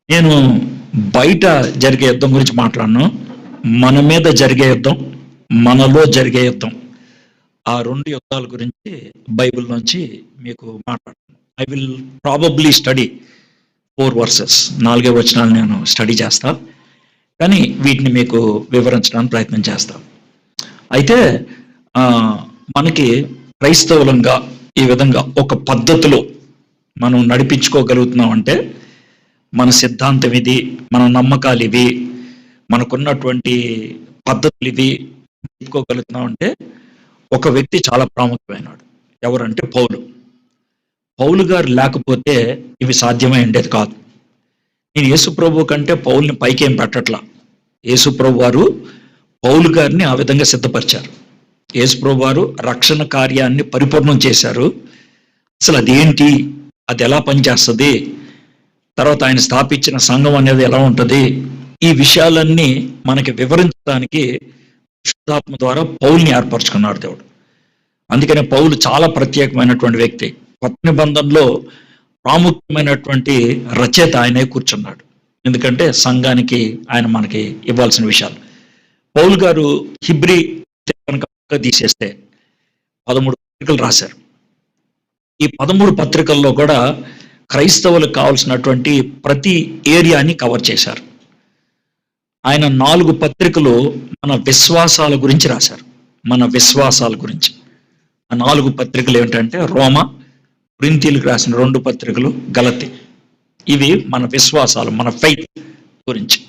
నేను బయట జరిగే యుద్ధం గురించి మాట్లాడను. మన మీద జరిగే యుద్ధం, మనలో జరిగే యుద్ధం, ఆ 2 యుద్ధాల గురించి బైబిల్ నుంచి మీకు మాట్లాడతాను. I will probably study 4 versus, 4 వచనాలు నేను స్టడీ చేస్తా, కానీ వీటిని మీకు వివరించడానికి ప్రయత్నం చేస్తా. అయితే మనకి క్రైస్తవులంగా ఈ విధంగా ఒక పద్ధతిలో మనం నడిపించుకోగలుగుతున్నాం అంటే మన సిద్ధాంతం ఇది, మన నమ్మకాలు ఇవి, మనకున్నటువంటి పద్ధతులు ఇవి చెప్పుకోగలుగుతున్నాం అంటే ఒక వ్యక్తి చాలా ప్రాముఖ్యమైనవాడు. ఎవరంటే పౌలు గారు లేకపోతే ఇవి సాధ్యమై ఉండేది కాదు. నేను యేసుప్రభు కంటే పౌల్ని పైకేం పెట్టట్లా. యేసుప్రభు వారు పౌలు గారిని ఆ విధంగా సిద్ధపరిచారు. యేసుప్రభు వారు రక్షణ కార్యాన్ని పరిపూర్ణం చేశారు. అసలు అదేంటి, అది ఎలా పనిచేస్తుంది, తర్వాత ఆయన స్థాపించిన సంఘం అనేది ఎలా ఉంటుంది, ఈ విషయాలన్నీ మనకి వివరించడానికి పరిశుద్ధాత్మ ద్వారా పౌల్ని ఏర్పరచుకున్నాడు దేవుడు. అందుకనే పౌలు చాలా ప్రత్యేకమైనటువంటి వ్యక్తి. కొత్త నిబంధనలో ప్రాముఖ్యమైనటువంటి రచయిత ఆయనే కూర్చున్నాడు. ఎందుకంటే సంఘానికి ఆయన మనకి ఇవ్వాల్సిన విషయాలు. పౌలు గారు హిబ్రీ తీసేస్తే 13 పత్రికలు రాశారు. ఈ 13 పత్రికల్లో కూడా క్రైస్తవులకు కావాల్సినటువంటి ప్రతి ఏరియాని కవర్ చేశారు. ఆయన 4 పత్రికలు మన విశ్వాసాల గురించి రాశారు. మన విశ్వాసాల గురించి ఆ 4 పత్రికలు ఏంటంటే రోమ, కొరింథీయులకు రాసిన 2 పత్రికలు, గలతీ. ఇవి మన విశ్వాసాలు, మన ఫెయిత్ గురించి.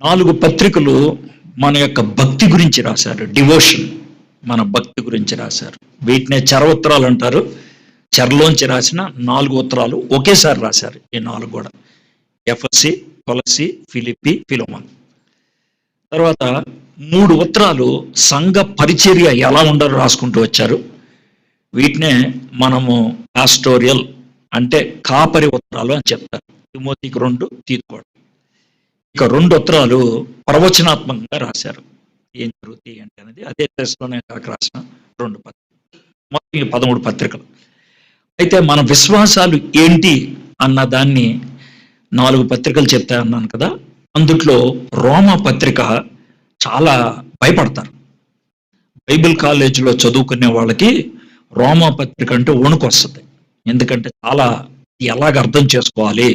4 పత్రికలు మన యొక్క భక్తి గురించి రాశారు, డివోషన్, మన భక్తి గురించి రాశారు. వీటినే చరవుత్తరాలు అంటారు. చెరలోంచి రాసిన 4 ఉత్తరాలు ఒకేసారి రాశారు. ఈ 4 కూడా ఎఫెసీ, కొలస్సీ, ఫిలిప్పీ, ఫిలోమోన్. తర్వాత 3 ఉత్తరాలు సంఘ పరిచర్య ఎలా ఉండాలో రాసుకుంటూ వచ్చారు. వీటినే మనము పాస్టోరియల్ అంటే కాపరి ఉత్తరాలు అని చెప్తారు. తిమోతికి 2, తీతుకు. ఇక 2 ఉత్తరాలు ప్రవచనాత్మకంగా రాశారు. ఏం జరుగుతాయి అంటే అనేది అదే దశలోనే కాక రాసిన 2 పత్రికలు, మొత్తం 13 పత్రికలు. అయితే మన విశ్వాసాలు ఏంటి అన్న దాన్ని 4 పత్రికలు చెప్తా అన్నాను కదా. అందుట్లో రోమా పత్రిక చాలా భయపడతారు. బైబిల్ కాలేజీలో చదువుకునే వాళ్ళకి రోమా పత్రిక అంటే వణుకు వస్తుంది. ఎందుకంటే చాలా ఎలాగ అర్థం చేసుకోవాలి,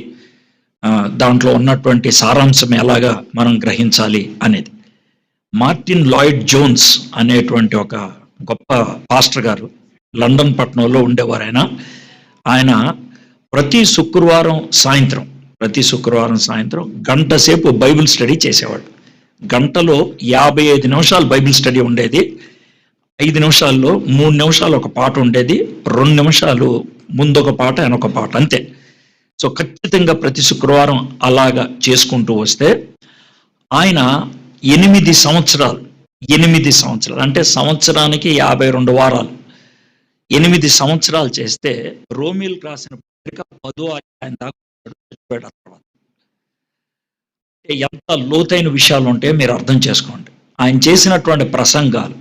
దాంట్లో ఉన్నటువంటి సారాంశం ఎలాగా మనం గ్రహించాలి అనేది. మార్టిన్ లాయిడ్ జోన్స్ అనేటువంటి ఒక గొప్ప పాస్టర్ గారు లండన్ పట్టణంలో ఉండేవారు. ఆయన ప్రతి శుక్రవారం సాయంత్రం గంట సేపు బైబిల్ స్టడీ చేసేవాడు. గంటలో 55 నిమిషాలు బైబిల్ స్టడీ ఉండేది. 5 నిమిషాల్లో 3 నిమిషాలు ఒక పాట ఉండేది, 2 నిమిషాలు ముందొక పాట వెనొక పాట, అంతే. సో ఖచ్చితంగా ప్రతి శుక్రవారం అలాగా చేసుకుంటూ వస్తే ఆయన 8 సంవత్సరాలు అంటే సంవత్సరానికి 52 వారాలు, 8 సంవత్సరాలు చేస్తే రోమీలకు రాసిన పత్రిక 10వ అధ్యాయం దాకా చచ్చిపోయాడు. తర్వాత ఎంత లోతైన విషయాలు ఉంటాయో మీరు అర్థం చేసుకోండి. ఆయన చేసినటువంటి ప్రసంగాలు,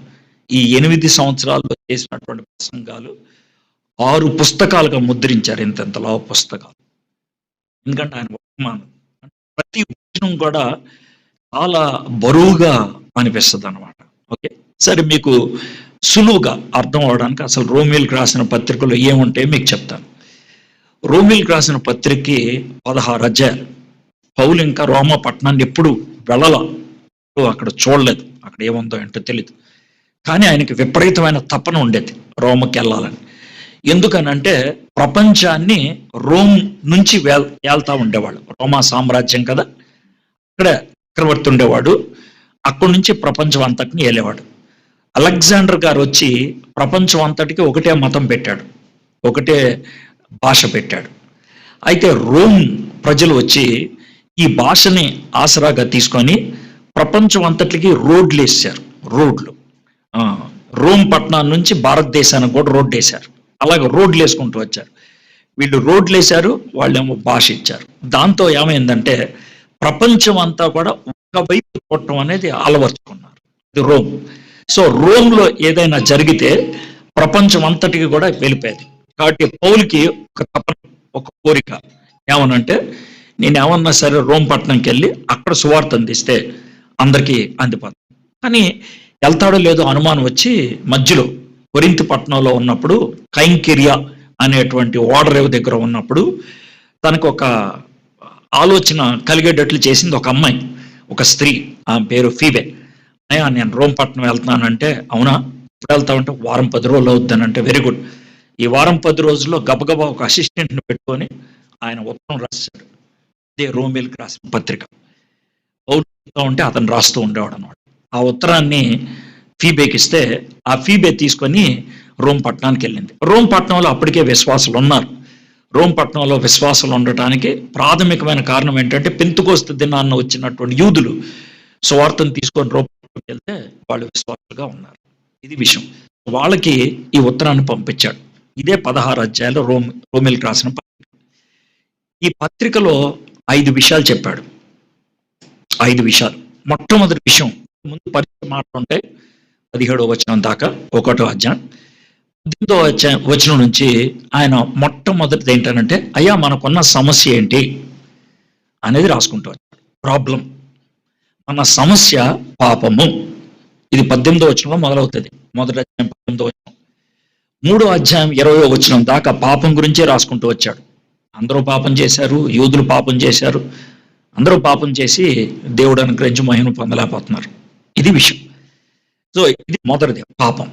ఈ 8 సంవత్సరాల్లో చేసినటువంటి ప్రసంగాలు 6 పుస్తకాలుగా ముద్రించారు. ఇంతలా పుస్తకాలు. ఎందుకంటే ఆయన వర్తమానం ప్రతి వచనం కూడా చాలా బరువుగా అనిపిస్తుంది అన్నమాట. ఓకే, సరే, మీకు సులువుగా అర్థం అవడానికి అసలు రోమీలకు రాసిన పత్రికలో ఏముంటాయో మీకు చెప్తాను. రోమీలకు రాసిన పత్రికకి 16 అధ్యాయాలు. పౌలు ఇంకా రోమా పట్టణాన్ని ఎప్పుడు వెళ్ళాల, అక్కడ చూడలేదు, అక్కడ ఏముందో ఏంటో తెలియదు. కానీ ఆయనకి విపరీతమైన తపన ఉండేది రోమకి వెళ్ళాలని. ఎందుకనంటే ప్రపంచాన్ని రోమ్ నుంచి వెళ్తా ఉండేవాడు. రోమా సామ్రాజ్యం కదా, అక్కడ చక్రవర్తి ఉండేవాడు. అక్కడి నుంచి ప్రపంచం అంతటిని వెళ్ళేవాడు. అలెగ్జాండర్ గారు వచ్చి ప్రపంచం అంతటికి ఒకటే మతం పెట్టాడు, ఒకటే భాష పెట్టాడు. అయితే రోమ్ ప్రజలు వచ్చి ఈ భాషని ఆసరాగా తీసుకొని ప్రపంచం అంతటికి రోడ్లు వేసారు. రోమ్ పట్టణం నుంచి భారతదేశానికి కూడా రోడ్లు వేశారు. అలాగే రోడ్లు వేసుకుంటూ వచ్చారు. వీళ్ళు రోడ్లు వేశారు, వాళ్ళేమో భాష ఇచ్చారు. దాంతో ఏమైందంటే ప్రపంచం అంతా కూడా ఒకవైపు చూడటం అనేది అలవర్చుకున్నారు. ఇది రోమ్. సో రోమ్లో ఏదైనా జరిగితే ప్రపంచం అంతటికి కూడా వెళ్ళిపోయేది. కాబట్టి పౌలుకి ఒక తపన, ఒక కోరిక ఏమనంటే నేను ఏమన్నా సరే రోమ్ పట్టణంకి వెళ్ళి అక్కడ సువార్త అందిస్తే అందరికీ అందిపోతాను. కానీ వెళ్తాడో లేదో అనుమానం వచ్చి మధ్యలో కొరింథు పట్టణంలో ఉన్నప్పుడు కైంకిరియా అనేటువంటి ఓడరేవు దగ్గర ఉన్నప్పుడు తనకు ఒక ఆలోచన కలిగేటట్లు చేసింది ఒక అమ్మాయి, ఒక స్త్రీ, ఆమె పేరు ఫీబే. అయ్యా నేను రోమ్ పట్టణం వెళ్తున్నానంటే, అవునా ఇప్పుడు వెళ్తామంటే వారం 10 రోజులు అవుద్దానంటే, వెరీ గుడ్. ఈ వారం 10 రోజుల్లో గబగబా ఒక అసిస్టెంట్ని పెట్టుకొని ఆయన ఉత్తరం రాశాడు. ఇదే రోమిల్కి రాసిన పత్రిక. ఉంటే అతను రాస్తూ ఉండేవాడు అనమాట. ఆ ఉత్తరాన్ని ఫీబేకి ఇస్తే ఆ ఫీబే తీసుకొని రోమ్ పట్టణానికి వెళ్ళింది. రోమ్ పట్టణంలో అప్పటికే విశ్వాసులు ఉన్నారు. రోమ్ పట్టణంలో విశ్వాసాలు ఉండటానికి ప్రాథమికమైన కారణం ఏంటంటే, పెంతెకోస్తు దినాన్న వచ్చినటువంటి యూదులు సువార్తను తీసుకొని రోమ్ పట్టణంకి వెళ్తే వాళ్ళు విశ్వాసులుగా ఉన్నారు. ఇది విషయం. వాళ్ళకి ఈ ఉత్తరాన్ని పంపించాడు. ఇదే 16 అధ్యాయాలు రోమిల్కి రాసిన పత్రిక. ఈ పత్రికలో 5 విషయాలు చెప్పాడు. 5 విషయాలు. మొట్టమొదటి విషయం, ముందు పరిచయ మాటలు ఉంటాయి 17వ వచనం దాకా, 1వ అధ్యాయం 18వ వచనం నుంచి ఆయన మొట్టమొదటిది ఏంటంటే, అయ్యా మనకున్న సమస్య ఏంటి అనేది రాసుకుంటూ వచ్చాడు. ప్రాబ్లం, మన సమస్య పాపము. ఇది 18వ వచనంలో మొదలవుతుంది. మొదటి అధ్యాయం 18వ వచనం. 3వ అధ్యాయం 20వ వచనం దాకా పాపం గురించే రాసుకుంటూ వచ్చాడు. అందరూ పాపం చేశారు, యూదులు పాపం చేశారు, అందరూ పాపం చేసి దేవుడు అనుగ్రహించి మహిమను పొందలేకపోతున్నారు. ఇది విషయం. సో ఇది మొదటిది, పాపం.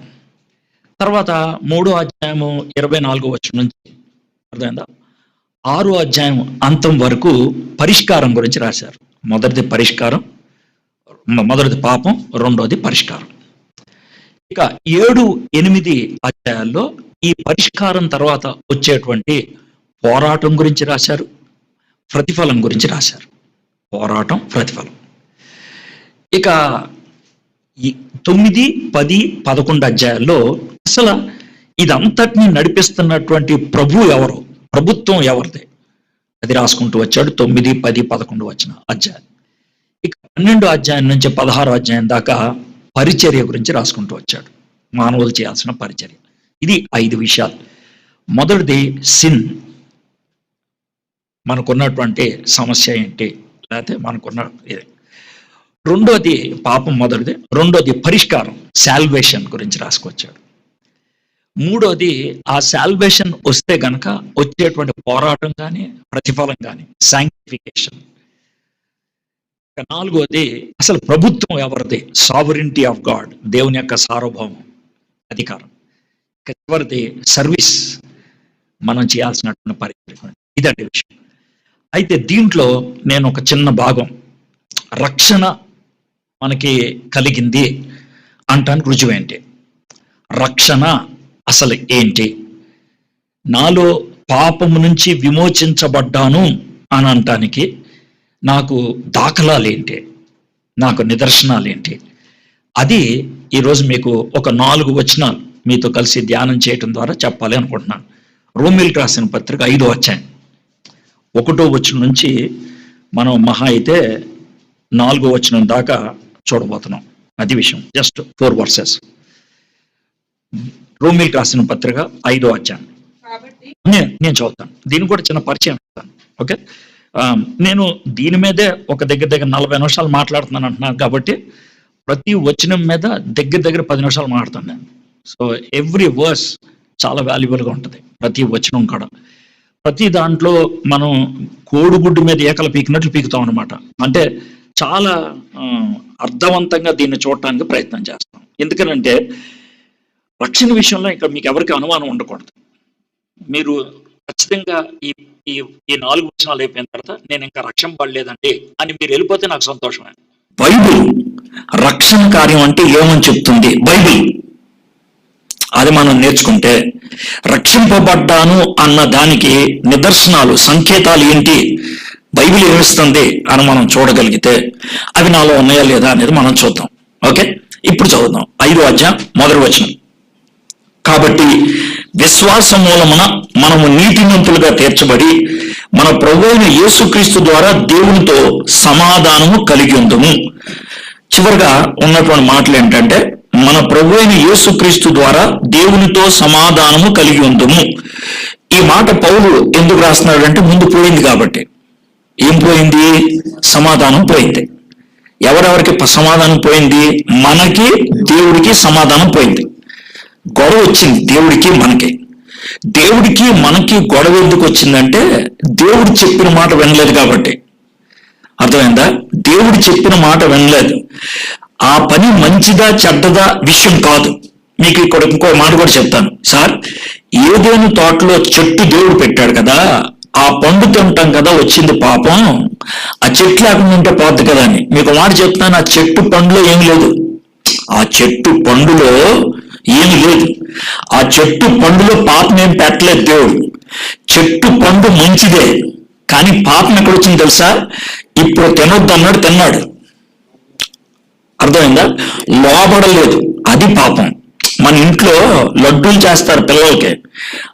తర్వాత 3వ అధ్యాయము 24వ వచనం నుంచి అర్థమైందా, 6వ అధ్యాయం అంతం వరకు పరిష్కారం గురించి రాశారు. మొదటిది పరిష్కారం, మొదటిది పాపం, రెండోది పరిష్కారం. ఇక 7, 8 అధ్యాయాల్లో ఈ పరిష్కారం తర్వాత వచ్చేటువంటి పోరాటం గురించి రాశారు, ప్రతిఫలం గురించి రాశారు. పోరాటం, ప్రతిఫలం. ఇక 9, 10, 11 అధ్యాయాల్లో అసలు ఇదంతటిని నడిపిస్తున్నటువంటి ప్రభు ఎవరు, ప్రభుత్వం ఎవరిది, అది రాసుకుంటూ వచ్చాడు. 9, 10, 11 వచ్చిన అధ్యాయం. ఇక 12వ అధ్యాయం నుంచి 16వ అధ్యాయం దాకా పరిచర్య గురించి రాసుకుంటూ వచ్చాడు. మానవులు చేయాల్సిన పరిచర్య. ఇది 5 విషయాలు. మొదటిది సిన్, మనకున్నటువంటి సమస్య ఏంటి, లేకపోతే మనకున్న ఇది. రెండోది పాపం, మొదటిది. రెండోది పరిష్కారం, శాల్వేషన్ గురించి రాసుకొచ్చాడు. మూడోది ఆ శాల్వేషన్ వస్తే గనక వచ్చేటువంటి పోరాటం కానీ ప్రతిఫలం కానీ, శాంక్టిఫికేషన్. నాలుగోది అసలు ప్రభుత్వం ఎవరిది, సావరినిటీ ఆఫ్ గాడ్, దేవుని యొక్క సార్వభౌమం, అధికారం. చివరిది సర్వీస్, మనం చేయాల్సినటువంటి పరిచయం. ఇదండి విషయం. అయితే దీంట్లో నేను ఒక చిన్న భాగం, రక్షణ మనకి కలిగింది అంటానికి రుజువు ఏంటి, రక్షణ అసలు ఏంటి, నాలో పాపము నుంచి విమోచించబడ్డాను అని అనటానికి నాకు దాఖలాలు ఏంటి, నాకు నిదర్శనాలు ఏంటి, అది ఈరోజు మీకు ఒక 4 వచనాలు మీతో కలిసి ధ్యానం చేయటం ద్వారా చెప్పాలి అనుకుంటున్నాను. రోమిల్కి రాసిన పత్రిక 5వ అధ్యాయం 1వ వచనం నుంచి మనం మహా అయితే 4వ వచనం దాకా చూడబోతున్నాం. అది విషయం. Just 4 versus. రోమిల్కి రాసిన పత్రిక 5వ అధ్యాయం నేను చదువుతాను. దీన్ని కూడా చిన్న పరిచయం ఇస్తాను. ఓకే, నేను దీని మీదే ఒక దగ్గర 40 నిమిషాలు మాట్లాడుతున్నాను అంటున్నాను కాబట్టి ప్రతి వచనం మీద దగ్గర 10 నిమిషాలు మాట్లాడతాను నేను. సో ఎవ్రీ వర్స్ చాలా వాల్యుబుల్గా ఉంటుంది, ప్రతి వచనం కూడా. ప్రతి దాంట్లో మనం కోడిగుడ్డు మీద ఏకలు పీకినట్లు పీకుతాం అనమాట. అంటే చాలా అర్థవంతంగా దీన్ని చూడటానికి ప్రయత్నం చేస్తాం. ఎందుకనంటే రక్షణ విషయంలో ఇంకా మీకు ఎవరికి అనుమానం ఉండకూడదు. మీరు ఖచ్చితంగా ఈ 4 వచనాలు అయిపోయిన తర్వాత నేను ఇంకా రక్షణ పడలేదండి అని మీరు వెళ్ళిపోతే నాకు సంతోషమే. బైబిల్ రక్షణ కార్యం అంటే ఏమని చెప్తుంది, బైబిల్ అది మనం నేర్చుకుంటే రక్షింపబడ్డాను అన్న దానికి నిదర్శనాలు, సంకేతాలు ఏంటి, బైబిల్ ఏమిస్తుంది అని మనం చూడగలిగితే అవి నాలో ఉన్నాయా లేదా అనేది మనం చూద్దాం. ఓకే, ఇప్పుడు చదువుదాం. 5వ అధ్యాయం 1వ వచనం. కాబట్టి విశ్వాస మూలమున మనము నీతిమంతులుగా తీర్చబడి మన ప్రభువైన యేసుక్రీస్తు ద్వారా దేవునితో సమాధానము కలిగి ఉందుము. చివరిగా ఉన్నటువంటి మాటలు ఏంటంటే, మన ప్రభువైన యేసుక్రీస్తు ద్వారా దేవునితో సమాధానము కలిగి ఉందుము. ఈ మాట పౌలు ఎందుకు రాస్తున్నాడు అంటే, ముందు పోయింది కాబట్టి. ఏం పోయింది? సమాధానం పోయింది. ఎవరెవరికి సమాధానం పోయింది? మనకి దేవుడికి సమాధానం పోయింది. గొడవ వచ్చింది దేవుడికి మనకి. దేవుడికి మనకి గొడవ ఎందుకు వచ్చిందంటే దేవుడు చెప్పిన మాట వినలేదు కాబట్టి. అర్థమైందా? దేవుడు చెప్పిన మాట వినలేదు. ఆ పని మంచిదా చెడ్డదా విషయం కాదు. మీకు ఇక్కడ ఇంకో మాట కూడా చెప్తాను సార్. ఏదేను తోటలో చెట్టు దేవుడు పెట్టాడు కదా, ఆ పండు తింటాం కదా, వచ్చింది పాపం. ఆ చెట్టు లేకుండా ఉంటే పోద్ది కదా అని మీకు మాట చెప్తాను. ఆ చెట్టు పండులో ఏమి లేదు. ఆ చెట్టు పండులో ఏమి లేదు. ఆ చెట్టు పండులో పాపం ఏం పెట్టలేదు దేవుడు. చెట్టు పండు మంచిదే, కానీ పాపం ఎక్కడ వచ్చింది తెలుసా? ఇప్పుడు తినొద్దు అన్నాడు, తిన్నాడు. అర్థమైందా? లోబడలేదు, అది పాపం. మన ఇంట్లో లడ్డూలు చేస్తారు పిల్లలకి.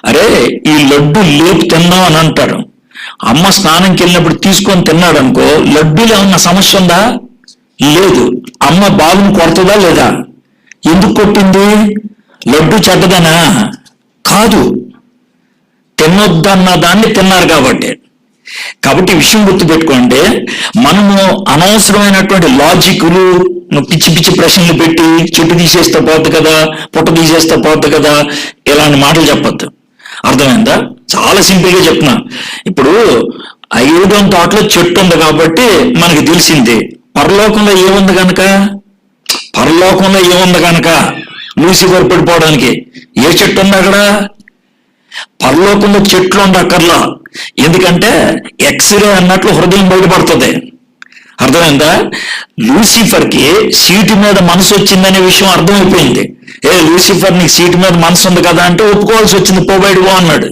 అరే ఈ లడ్డు లేపు తిందాం అని అంటారు. అమ్మ స్నానంకి వెళ్ళినప్పుడు తీసుకొని తిన్నాడు అనుకో, లడ్డూలు ఏమన్నా సమస్య ఉందా? లేదు. అమ్మ బాబుని కొడుతుందా లేదా? ఎందుకు కొట్టింది? లడ్డు చెడ్డదనా? కాదు, తినొద్దన్న దాన్ని తిన్నారు కాబట్టి. కాబట్టి విషయం గుర్తుపెట్టుకోండి, మనము అనవసరమైనటువంటి లాజిక్లు, పిచ్చి పిచ్చి ప్రశ్నలు పెట్టి చెట్టు తీసేస్తే పోద్దు కదా, పుట్ట తీసేస్తే పోద్దు కదా, ఇలాంటి మాటలు చెప్పొద్దు. అర్థమైందా? చాలా సింపుల్ గా చెప్తున్నా. ఇప్పుడు 5వ తోటలో చెట్టు ఉంది కాబట్టి మనకి తెలిసింది. పరలోకంలో ఏముంది కనుక, పరలోకంలో ఏముంది కనుక లూసిఫర్ పడిపోవడానికి ఏ చెట్టు ఉంది అక్కడ? పరలోకంలో చెట్లు ఉండక్కర్లా. ఎందుకంటే ఎక్స్రే అన్నట్లు హృదయం బయటపడుతుంది. అర్థమైందా? లూసిఫర్ కి సీటు మీద మనసు వచ్చిందనే విషయం అర్థమైపోయింది. లూసిఫర్ నీకు సీటు మీద మనసు ఉంది కదా అంటే ఒప్పుకోవాల్సి వచ్చింది, పోబైడువో అన్నాడు.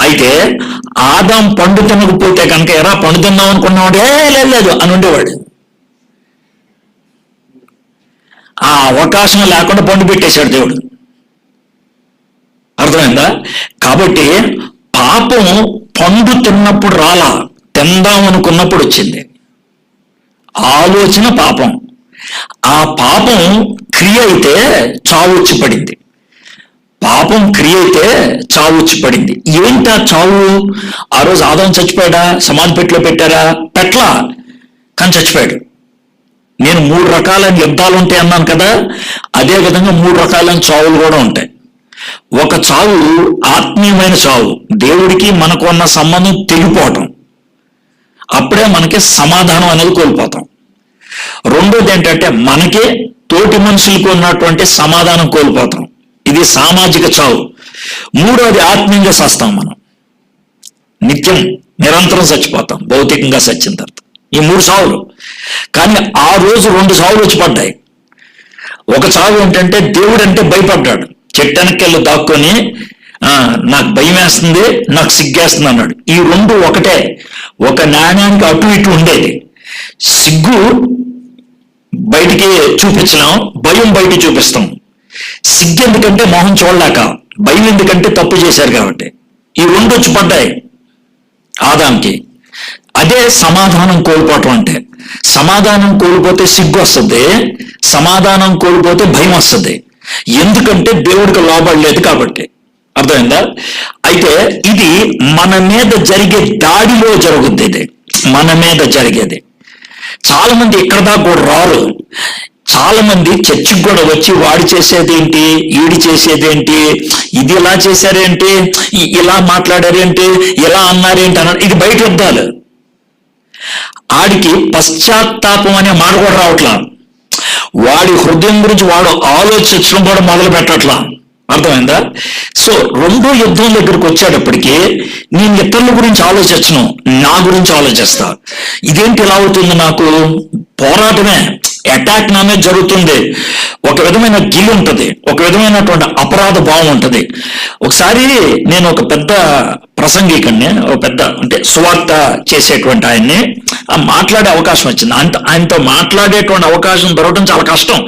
అయితే ఆదాం పండు తినకపోతే కనుక ఎరా పండు తిన్నాం అనుకున్నాడు, లేదు అని ఉండేవాడు. ఆ అవకాశం లేకుండా పండు పెట్టేశాడు దేవుడు. అర్థమైందా? కాబట్టి పాపం పండు తిన్నప్పుడు రాలా, తిందాం అనుకున్నప్పుడు వచ్చింది. ఆలోచన పాపం. ఆ పాపం క్రియ అయితే చావు వచ్చి పడింది. పాపం క్రియ అయితే చావు వచ్చి పడింది. ఏంటా చావు? ఆ రోజు ఆదాం చచ్చిపోయాడా? సమాధి పెట్టిలో పెట్టారా? పెట్లా, కానీ చచ్చిపోయాడు. నేను 3 రకాలైన యుద్ధాలు ఉంటాయి అన్నాను కదా, అదే విధంగా 3 రకాలైన చావులు కూడా ఉంటాయి. ఒక చావు ఆత్మీయమైన చావు, దేవుడికి మనకు ఉన్న సంబంధం తెగిపోవటం. అప్పుడే మనకి సమాధానం అనేది కోల్పోతాం. రెండోది ఏంటంటే మనకి తోటి మనుషులకు ఉన్నటువంటి సమాధానం కోల్పోతాం. ఇది సామాజిక చావు. మూడోది ఆత్మీయంగా చస్తాం. మనం నిత్యం నిరంతరం చచ్చిపోతాం భౌతికంగా చచ్చిన తర్వాత. ఈ 3 చావులు. కానీ ఆ రోజు 2 చావులు వచ్చి పడ్డాయి. ఒక చావు ఏంటంటే దేవుడు అంటే భయపడ్డాడు. చెట్టెనకెళ్ళి దాక్కొని నాకు భయం వేస్తుంది, నాకు సిగ్గేస్తుంది అన్నాడు. ఈ 2 ఒకటే, ఒక నాణ్యానికి అటు ఇటు ఉండేది. సిగ్గు బయటికి చూపించలేం, భయం బయటికి చూపిస్తాం. సిగ్గు ఎందుకంటే మొహం చూడలేక, భయం ఎందుకంటే తప్పు చేశారు కాబట్టి. ఈ 2 వచ్చి పడ్డాయి ఆదాంకి. అదే సమాధానం కోల్పోవటం అంటే. సమాధానం కోల్పోతే సిగ్గు వస్తుంది, సమాధానం కోల్పోతే భయం వస్తుంది. ఎందుకంటే దేవుడికి లోబడలేదు కాబట్టి. అర్థమైందా? అయితే ఇది మన మీద జరిగే దాడిలో జరుగుద్ది. ఇది మన మీద జరిగేది. చాలా మంది ఇక్కడ దాకా కూడా రారు. చాలా మంది చర్చికి కూడా వచ్చి వాడు చేసేది ఏంటి, ఈడి చేసేది ఏంటి, ఇది ఇలా చేశారేంటి, ఇలా మాట్లాడారేంటి, ఇలా అన్నారేంటి అన్నారు. ఇది బయట యుద్ధాలు. ఆడికి పశ్చాత్తాపం అనే మాట కూడా రావట్లా. వాడి హృదయం గురించి వాడు ఆలోచించడం కూడా మొదలు పెట్టట్లా. అర్థమైందా? సో 2వ యుద్ధం దగ్గరికి వచ్చేటప్పటికి నేను ఇతరుల గురించి ఆలోచించను, నా గురించి ఆలోచిస్తా. ఇదేంటి ఇలా అవుతుంది? నాకు పోరాటమే, అటాక్ నా మీద జరుగుతుంది. ఒక విధమైన గిల్ ఉంటుంది, ఒక విధమైనటువంటి అపరాధ భావం ఉంటుంది. ఒకసారి నేను ఒక పెద్ద ప్రసంగికుడిని, ఒక పెద్ద అంటే సువార్త చేసేటువంటి ఆయన్ని మాట్లాడే అవకాశం వచ్చింది. ఆయనతో మాట్లాడేటువంటి అవకాశం దొరకడం చాలా కష్టం,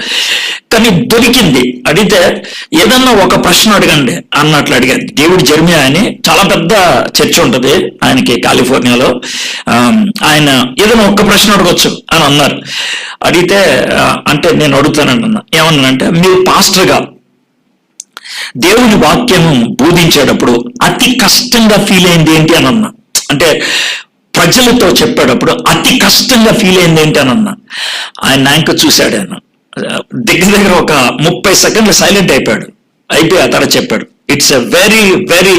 కానీ దొరికింది. అడిగితే ఏదన్నా ఒక ప్రశ్న అడగండి అన్నట్లు అడిగాను. డేవిడ్ జెర్మియా అని చాలా పెద్ద చర్చ్ ఉంటుంది ఆయనకి కాలిఫోర్నియాలో. ఆయన ఏదైనా ఒక్క ప్రశ్న అడగొచ్చు అని అన్నారు. అడిగితే అంటే నేను అడుగుతానన్నా, ఏమన్నానంటే మీరు పాస్టర్గా దేవుని వాక్యం బోధించేటప్పుడు అతి కష్టంగా ఫీల్ అయింది ఏంటి అని అన్నా. అంటే ప్రజలతో చెప్పేటప్పుడు అతి కష్టంగా ఫీల్ అయింది ఏంటనన్నా, ఆయన నాయకు చూశాడు. ఆయన దగ్గర ఒక 30 సెకండ్లు సైలెంట్ అయిపోయాడు. ఆ తర్వాత చెప్పాడు, it's a very very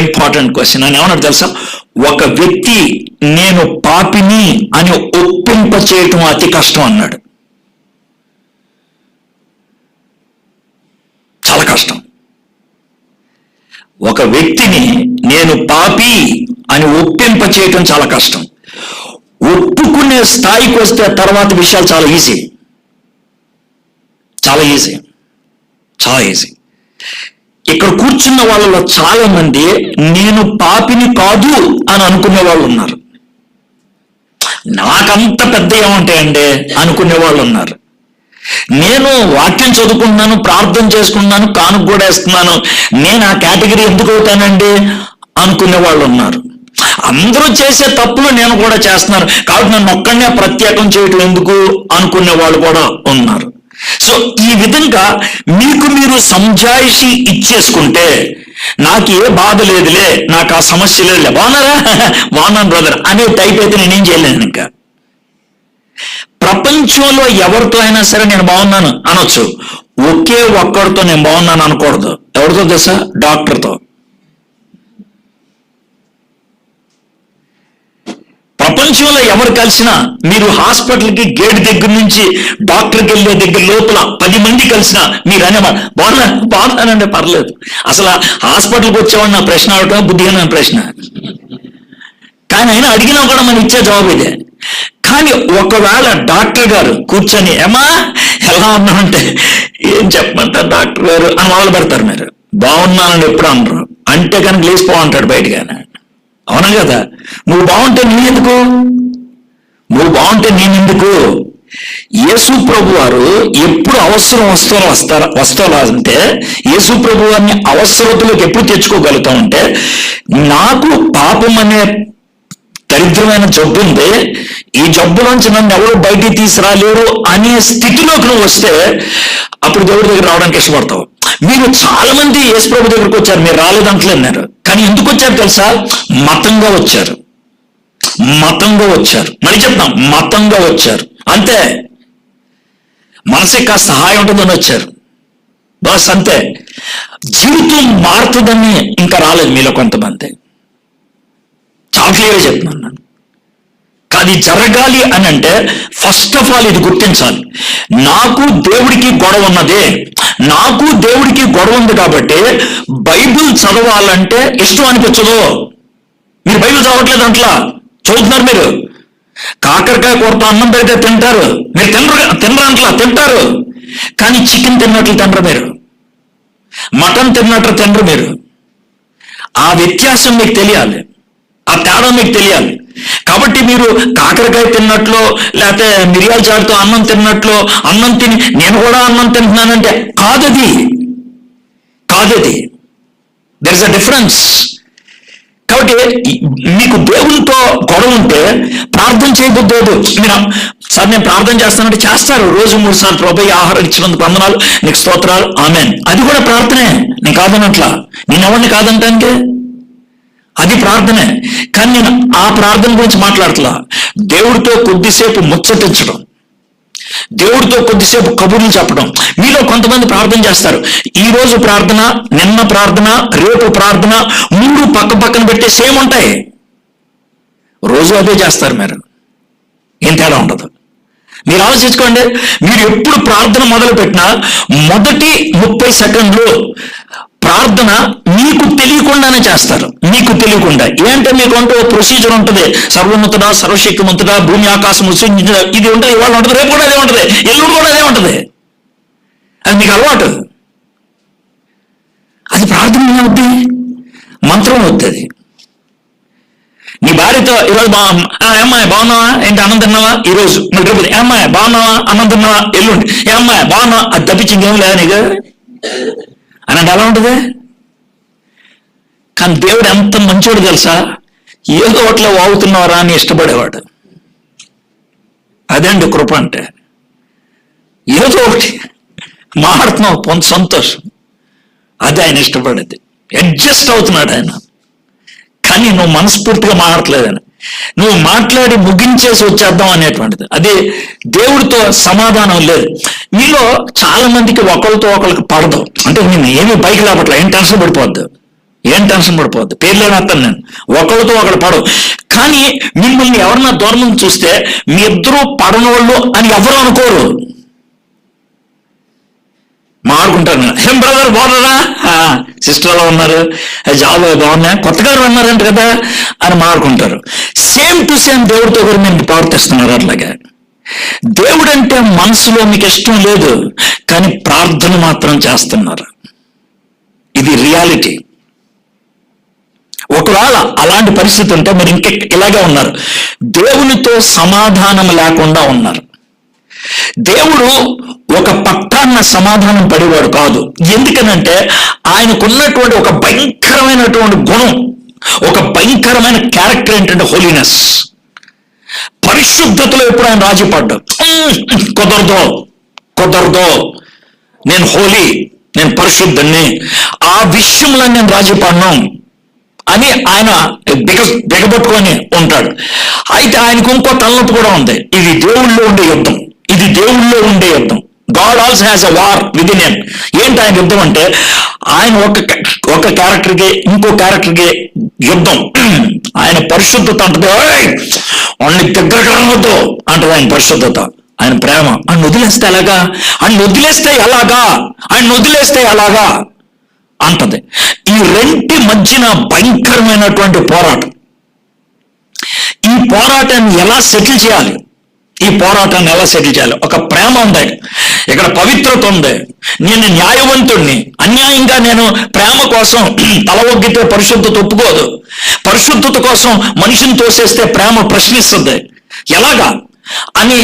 important question. అని ఏమన్నాడు తెలుసా? ఒక వ్యక్తి నేను పాపిని అని ఒప్పింప చేయటం అతి కష్టం అన్నాడు. చాలా కష్టం. ఒక వ్యక్తిని నేను పాపి అని ఒప్పింప చేయటం చాలా కష్టం. ఒప్పుకునే స్థాయికి వస్తే తర్వాత విషయాలు చాలా ఈజీ, చాలా ఈజీ, చాలా ఈజీ. ఇక్కడ కూర్చున్న వాళ్ళలో చాలా మంది నేను పాపిని కాదు అని అనుకునే వాళ్ళు ఉన్నారు. నాకంత పెద్ద ఏమంటాయండి అనుకునే వాళ్ళు ఉన్నారు. నేను వాక్యం చదువుకుంటున్నాను, ప్రార్థన చేసుకుంటున్నాను, కానుక కూడా వేస్తున్నాను, నేను ఆ కేటగిరీ ఎందుకు అవుతానండి అనుకునే వాళ్ళు ఉన్నారు. అందరూ చేసే తప్పులు నేను కూడా చేస్తున్నాను కాబట్టి నన్ను ఒక్కడనే ప్రత్యేకం చేయటం ఎందుకు అనుకునే వాళ్ళు కూడా ఉన్నారు. సో ఈ విధంగా మీకు మీరు సంజాయిషి ఇచ్చేసుకుంటే, నాకు ఏ బాధ లేదులే, నాకు ఆ సమస్య లేదులే, బాగున్నాను బ్రదర్ అనే టైప్ అయితే నేనేం చేయలేను. ఇంకా ప్రపంచంలో ఎవరితో అయినా సరే నేను బాగున్నాను అనొచ్చు, ఒకే ఒక్కడితో నేను బాగున్నాను అనకూడదు. ఎవరితో తెలుసా? డాక్టర్తో. ప్రపంచంలో ఎవరు కలిసినా, మీరు హాస్పిటల్కి గేట్ దగ్గర నుంచి డాక్టర్కి వెళ్ళే దగ్గర లోపల 10 మంది కలిసినా మీరు అనేవారు బాగున్నానంటే పర్లేదు. అసలు హాస్పిటల్కి వచ్చేవాడు నా ప్రశ్న అడగటం బుద్ధిగా ప్రశ్న, కానీ ఆయన అడిగినా కూడా మనం ఇచ్చే జవాబు ఇదే. కానీ ఒకవేళ డాక్టర్ గారు కూర్చొని ఏమా ఎలా ఉన్నామంటే, ఏం చెప్పమంటారు డాక్టర్ గారు అని మొదలు పెడతారు. మీరు బాగున్నానని ఎప్పుడు అనరు, అంటే కనుక లేచిపోమంటాడు బయటగానే. అవునా కదా? నువ్వు బాగుంటే నేనెందుకు, నువ్వు బాగుంటే నేనెందుకు? యేసు ప్రభు వారు ఎప్పుడు అవసరం వస్తారా అంటే, యేసు ప్రభు వారిని అవసరతలోకి ఎప్పుడు తెచ్చుకోగలుగుతామంటే, నాకు పాపం అనే దరిద్రమైన జబ్బు ఉంది, ఈ జబ్బులోంచి నన్ను ఎవరు బయటికి తీసుకురాలేరు అనే స్థితిలోకి నువ్వు వస్తే అప్పుడు దేవుడి దగ్గర రావడానికి ఇష్టపడతావు. మీరు చాలా మంది యేసు ప్రభు దగ్గరికి వచ్చారు, మీరు రాలేదంటలేన్నారు. కానీ ఎందుకు వచ్చారు తెలుసా? మతంగా వచ్చారు, మతంగా వచ్చారు. మళ్ళీ చెప్తాం, మతంగా వచ్చారు అంతే. మనసుకి కాస్త సహాయం ఉంటుందని వచ్చారు, బస్ అంతే. జీవితం మారుతుందని ఇంకా రాలేదు మీలో కొంతమంది. చాలా క్లియర్గా చెప్తున్నాను నేను. కానీ జరగాలి అని అంటే ఫస్ట్ ఆఫ్ ఆల్ ఇది గుర్తించాలి, నాకు దేవుడికి గొడవ ఉన్నదే, నాకు దేవుడికి గొడవ ఉంది కాబట్టి బైబిల్ చదవాలంటే ఇష్టం అనిపించదు. మీరు బైబిల్ చదవట్లేదు అంట్లా, చదువుతున్నారు. మీరు కాకరకాయ కూరతో అన్నం పెడితే తింటారు, మీరు తినరు అంట్లా, తింటారు. కానీ చికెన్ తిన్నట్లు తినరు మీరు, మటన్ తిన్నట్లు తినరు మీరు. ఆ వ్యత్యాసం మీకు తెలియాలి, ఆ తేడా మీకు తెలియాలి. కాబట్టి మీరు కాకరకాయ తిన్నట్లు లేకపోతే మిరియాల చారుతో అన్నం తిన్నట్లు అన్నం తిని నేను కూడా అన్నం తింటున్నానంటే కాదది, కాదది. There is a difference. కాబట్టి మీకు దేవునితో గొడవ ఉంటే ప్రార్థన చేయబోద్దు. మీరు సార్ నేను ప్రార్థన చేస్తానంటే చేస్తారు, రోజు 3 సార్లు ప్రభువే ఆహారం ఇచ్చినందుకు వందనాలు, నీకు స్తోత్రాలు, ఆమేన్. అది కూడా ప్రార్థనే, నేను కాదనట్లా, నేను ఎవరిని కాదంటానికి, అది ప్రార్థనే. కానీ నేను ఆ ప్రార్థన గురించి మాట్లాడట్లా. దేవుడితో కొద్దిసేపు ముచ్చటించడం, దేవుడితో కొద్దిసేపు కబుర్లు చెప్పడం. మీలో కొంతమంది ప్రార్థన చేస్తారు, ఈ రోజు ప్రార్థన, నిన్న ప్రార్థన, రేపు ప్రార్థన, 3 పక్క పక్కన పెట్టే సేమ్ ఉంటాయి. రోజు అదే చేస్తారు, మీరు ఏం తేడా ఉండదు. మీరు ఆలోచించుకోండి, మీరు ఎప్పుడు ప్రార్థన మొదలు పెట్టినా మొదటి 30 సెకండ్లు ప్రార్థన మీకు తెలియకుండానే చేస్తారు. మీకు తెలియకుండా ఏంటంటే మీకు అంటూ ప్రొసీజర్ ఉంటుంది. సర్వోన్నతుడా, సర్వశక్తిమంతుడా, భూమి ఆకాశం సృష్టించిన ఇది ఉంటుంది, ఇవాళ ఉంటుంది, రేపు కూడా అదే ఉంటుంది, ఎల్లుండి కూడా అదే ఉంటుంది. అది మీకు అలవాటు. అది ప్రార్థన అవుద్ది, మంత్రం అవుతుంది. నీ భార్యతో ఈరోజు అమ్మాయి బాగున్నావా, ఏంటి అన్నం తిన్నావా, ఈరోజు నువ్వు రేపు అమ్మాయి బాగున్నావా, అన్నం తిన్నావా, ఎల్లుండి అమ్మాయి బాగున్నావా, అది తప్పించి ఇంకేం లేదా నీకు అని అంటే ఎలా ఉంటుంది? కానీ దేవుడు ఎంత మంచోడు తెలుసా, ఏదో ఒకట్లో వాగుతున్నావరా అని ఇష్టపడేవాడు. అదండి కృప అంటే. ఏదో ఒకటి మాట్లాడుతున్నావు, కొంత సంతోషం, అది ఆయన ఇష్టపడేది. అడ్జస్ట్ అవుతున్నాడు ఆయన. కానీ నువ్వు మనస్ఫూర్తిగా మాట్లాడలేదని నువ్వు మాట్లాడి ముగించేసి వచ్చేద్దాం అనేటువంటిది. అదే దేవుడితో సమాధానం లేదు. మీలో చాలా మందికి ఒకరితో ఒకరికి పడదు. అంటే నేను ఏమీ పైకి లేపట్లా, ఏం టెన్షన్ పడిపోద్దు, పేర్లేని అర్థం నేను. ఒకరితో ఒకరు పడవు. కానీ మిమ్మల్ని ఎవరన్నా దూరం నుంచి చూస్తే మీ ఇద్దరు పడనోళ్ళు అని ఎవరు అనుకోరు. మాడుకుంటారు, ఏం బ్రదర్ బాగున్నారా, సిస్టర్ ఎలా ఉన్నారు, జాబ్ బాగున్నా, కొత్తగా ఉన్నారంట కదా అని మాడుకుంటారు. సేమ్ టు సేమ్ దేవుడితో కూడా మీరు ప్రవర్తిస్తున్నారు. అట్లాగే దేవుడు అంటే మనసులో మీకు ఇష్టం లేదు, కానీ ప్రార్థన మాత్రం చేస్తున్నారు. ఇది రియాలిటీ. ఒకవేళ అలాంటి పరిస్థితి ఉంటే మీరు ఇలాగే ఉన్నారు, దేవునితో సమాధానం లేకుండా ఉన్నారు. దేవుడు ఒక పట్టాన్న సమాధానం పడేవాడు కాదు. ఎందుకనంటే ఆయనకున్నటువంటి ఒక భయంకరమైనటువంటి గుణం, ఒక భయంకరమైన క్యారెక్టర్ ఏంటంటే హోలీనెస్. పరిశుద్ధతలో ఎప్పుడు ఆయన రాజీ పడ్డాడు. కుదరదో, నేను హోలీ, నేను పరిశుద్ధుణ్ణి, ఆ విషయంలో నేను రాజీ పడ్ను అని ఆయన బిగబట్టుకొని ఉంటాడు. అయితే ఆయనకు ఇంకో తలనొప్పి కూడా ఉంది. ఇది దేవుళ్ళో ఉండే యుద్ధం. God also has a war with in him. ఏంటి ఆయన యుద్ధం అంటే, ఆయన ఒక క్యారెక్టర్కి ఇంకో క్యారెక్టర్కి యుద్ధం. ఆయన పరిశుద్ధత అంటది, వాళ్ళని దగ్గరగా అనవద్దు అంటది ఆయన పరిశుద్ధత. ఆయన ప్రేమ, ఆయన వదిలేస్తే ఎలాగా అంటది. ఈ రెంటి మధ్యన భయంకరమైనటువంటి పోరాటం. ఈ పోరాటాన్ని ఎలా సెటిల్ చేయాలి? ఒక ప్రేమ ఉంది, ఇక్కడ పవిత్రత ఉంది. నేను న్యాయవంతుణ్ణి, అన్యాయంగా నేను ప్రేమ కోసం తల ఒగ్గితే పరిశుద్ధత ఒప్పుకోదు. పరిశుద్ధత కోసం మనిషిని తోసేస్తే ప్రేమ ప్రశ్నిస్తుంది. ఎలాగా అని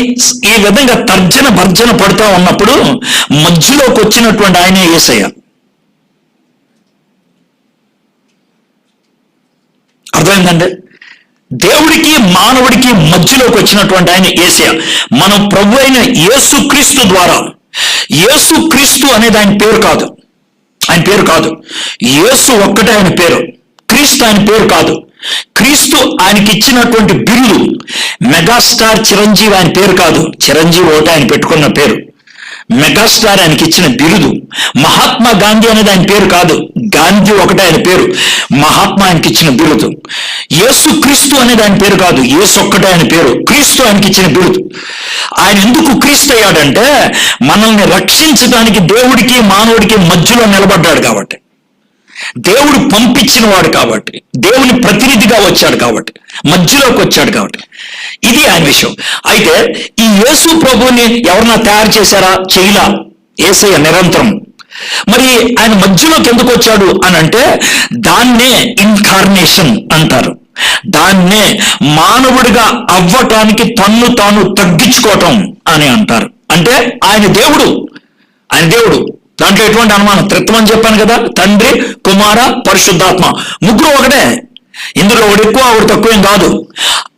ఈ విధంగా భర్జన పడుతూ ఉన్నప్పుడు మధ్యలోకి వచ్చినటువంటి ఆయనే యేసయ్య. అర్థమైందండి? దేవుడికి మానవుడికి మధ్యలోకి వచ్చినటువంటి ఆయన యేసయ్య. మనం ప్రభు అయిన యేసుక్రీస్తు ద్వారా, యేసుక్రీస్తు అనేది ఆయన పేరు కాదు. యేసు ఒక్కటే ఆయన పేరు, క్రీస్తు ఆయన పేరు కాదు. క్రీస్తు ఆయనకి ఇచ్చినటువంటి బిరుదు. మెగాస్టార్ చిరంజీవి ఆయన పేరు కాదు, చిరంజీవి ఒకటి ఆయన పెట్టుకున్న పేరు. మెగాస్టార్ ఆయనకి ఇచ్చిన బిరుదు. మహాత్మా గాంధీ అనేది ఆయన పేరు కాదు, గాంధీ ఒకటే ఆయన పేరు, మహాత్మా ఆయనకి ఇచ్చిన బిరుదు. యేసు క్రీస్తు అనేది ఆయన పేరు కాదు, యేసు ఒక్కటే ఆయన పేరు, క్రీస్తు ఆయనకి ఇచ్చిన బిరుదు. ఆయన ఎందుకు క్రీస్తు అయ్యాడంటే మనల్ని రక్షించడానికి దేవుడికి మానవుడికి మధ్యలో నిలబడ్డాడు కాబట్టి, దేవుడు పంపించిన వాడు కాబట్టి, దేవుని ప్రతినిధిగా వచ్చాడు కాబట్టి, మధ్యలోకి వచ్చాడు కాబట్టి, ఇది ఆయన విషయం. అయితే ఈ యేసు ప్రభువుని ఎవరన్నా తయారు చేశారా? చేయలా. యేసయ్య నిరంతరం. మరి ఆయన మధ్యలోకి ఎందుకు వచ్చాడు అని అంటే దాన్నే ఇన్కార్నేషన్ అంటారు. దాన్నే మానవుడిగా అవ్వటానికి తన్ను తాను తగ్గించుకోవటం అని అంటారు. అంటే ఆయన దేవుడు. దాంట్లో ఎటువంటి అనుమానం, త్రిత్వం అని చెప్పాను కదా, తండ్రి, కుమార, పరిశుద్ధాత్మ, ముగ్గురు ఒకటే. ఇందులో ఒకటి ఎక్కువ ఒకటి తక్కువేం కాదు.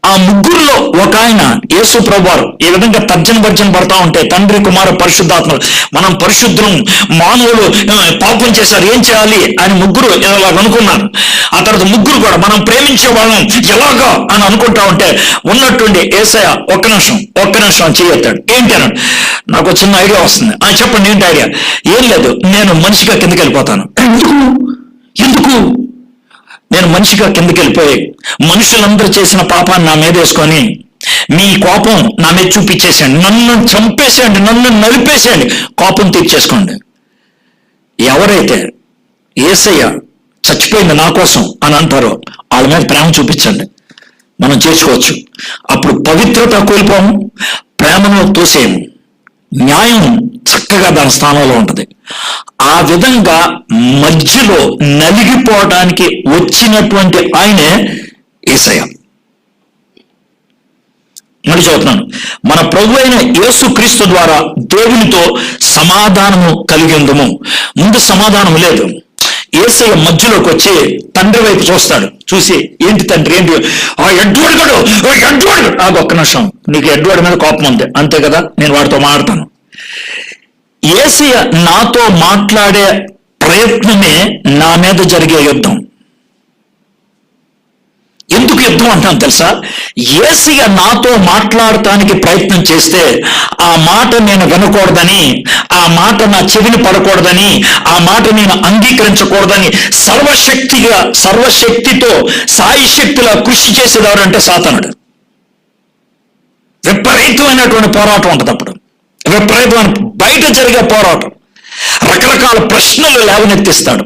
ఆ ముగ్గురులో ఒక ఆయన యేసు ప్రభువారు ఈ విధంగా భర్జన పడతా ఉంటే, తండ్రి, కుమార, పరిశుద్ధాత్మ, మనం పరిశుద్ధం, మానవులు పాపం చేశారు, ఏం చేయాలి అని ముగ్గురు ఇలా అనుకున్నారు. ఆ తర్వాత ముగ్గురు కూడా మనం ప్రేమించే వాళ్ళం ఎలాగా అని అనుకుంటా ఉంటే ఉన్నట్టుండి యేసయ్య ఒక్క నిమిషం చేయొత్తాడు. ఏంటి అన్నాడు. నాకు చిన్న ఐడియా వస్తుంది. చెప్పండి, ఏంటి ఐడియా? ఏం లేదు, నేను మనిషిగా కిందకి వెళ్ళిపోతాను. ఎందుకు నేను మనిషిగా కిందకి వెళ్ళిపోయి మనుషులందరూ చేసిన పాపాన్ని నా మీద వేసుకొని మీ కోపం నా మీద చూపించేసేయండి, నన్ను చంపేసేయండి, నన్ను నలిపేసేయండి, కోపం తీర్చేసుకోండి. ఎవరైతే యేసయ్య చచ్చిపోయింది నా కోసం అని అంటారో వాళ్ళ మీద ప్రేమ చూపించండి, మనం చేసుకోవచ్చు. అప్పుడు పవిత్రత కోల్పోము, ప్రేమను తోసేయము, న్యాయం చక్కగా దాని స్థానంలో ఉంటుంది. ఆ విధంగా మధ్యలో నలిగిపోవడానికి వచ్చినటువంటి ఆయనే యేసయ్య. మళ్ళీ చదువుతున్నాను. మన ప్రభు అయిన యేసు క్రీస్తు ద్వారా దేవునితో సమాధానము కలిగి ఉందము. ముందు సమాధానం లేదు. యేసయ్య మధ్యలోకి వచ్చి తండ్రి వైపు చూస్తాడు. చూసి, ఏంటి తండ్రి, ఏంటి ఎడ్వాడు, ఒక్క నిమిషం, నీకు ఎడ్వాడి మీద కోపం ఉంది అంతే కదా, నేను వాడితో మాట్లాడతాను. యేసయ్య నాతో మాట్లాడే ప్రయత్నమే నా మీద జరిగే యుద్ధం. ఎందుకు యుద్ధం అంటాను తెలుసా? యేసయ్య నాతో మాట్లాడటానికి ప్రయత్నం చేస్తే ఆ మాట నేను వినకూడదని, ఆ మాట నా చెవిని పడకూడదని, ఆ మాట నేను అంగీకరించకూడదని సర్వశక్తితో సాయి శక్తిలా కృషి చేసేదెవరంటే సాతానుడు. విపరీతమైనటువంటి పోరాటం ఉంటుంది అప్పుడు. విపరీతమైన బయట జరిగే పోరాటం, రకరకాల ప్రశ్నలు లేవనెత్తిస్తాడు.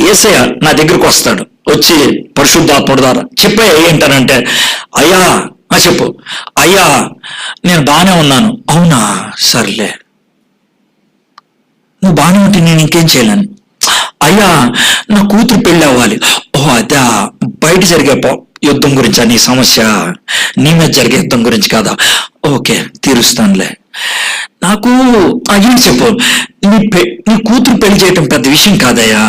యేసయ్య నా దగ్గరకు వస్తాడు, వచ్చి పరిశుద్ధాత్ముడి ద్వారా చెప్పయ్యా ఏంటనంటే, అయ్యా చెప్పు, అయ్యా నేను బాగానే ఉన్నాను. అవునా, సర్లే, నువ్వు బాగానే ఉంటే నేను ఇంకేం చేయలేను. అయ్యా నా కూతురు పెళ్ళి అవ్వాలి. ఓ అదా, బయట జరిగే యుద్ధం గురించా నీ సమస్య? నీ మీద జరిగే యుద్ధం గురించి కాదా? ఓకే, తీరుస్తానులే. నాకు ఏంటి చెప్పు, నీ కూతురు పెళ్లి చేయటం పెద్ద విషయం కాదయ్యా,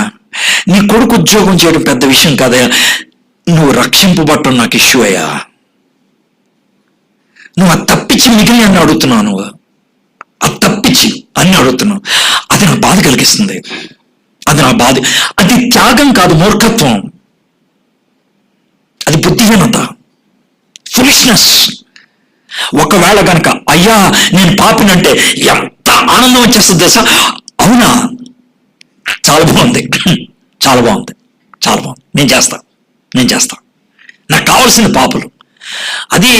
నీ కొడుకు ఉద్యోగం చేయడం పెద్ద విషయం కాదయ్యా, నువ్వు రక్షింపబట్టం నాకు ఇష్యూ అయ్యా. నువ్వు అది తప్పించి మిగిలిన అన్ని అడుగుతున్నావు, నువ్వు అది తప్పించి అన్ని అడుగుతున్నావు. అది నాకు బాధ కలిగిస్తుంది. అది నా బాధ. అది త్యాగం కాదు, మూర్ఖత్వం, అది బుద్ధిహీనత, ఫులిష్నెస్. ఒకవేళ కనుక అయ్యా నేను పాపినంటే ఎంత ఆనందం వచ్చేస్తుంది తెలుసా? అవునా, చాలా బాగుంది, చాలా బాగుంది, చాలా బాగుంది, నేను చేస్తా. నాకు కావాల్సిన పాపలు. అది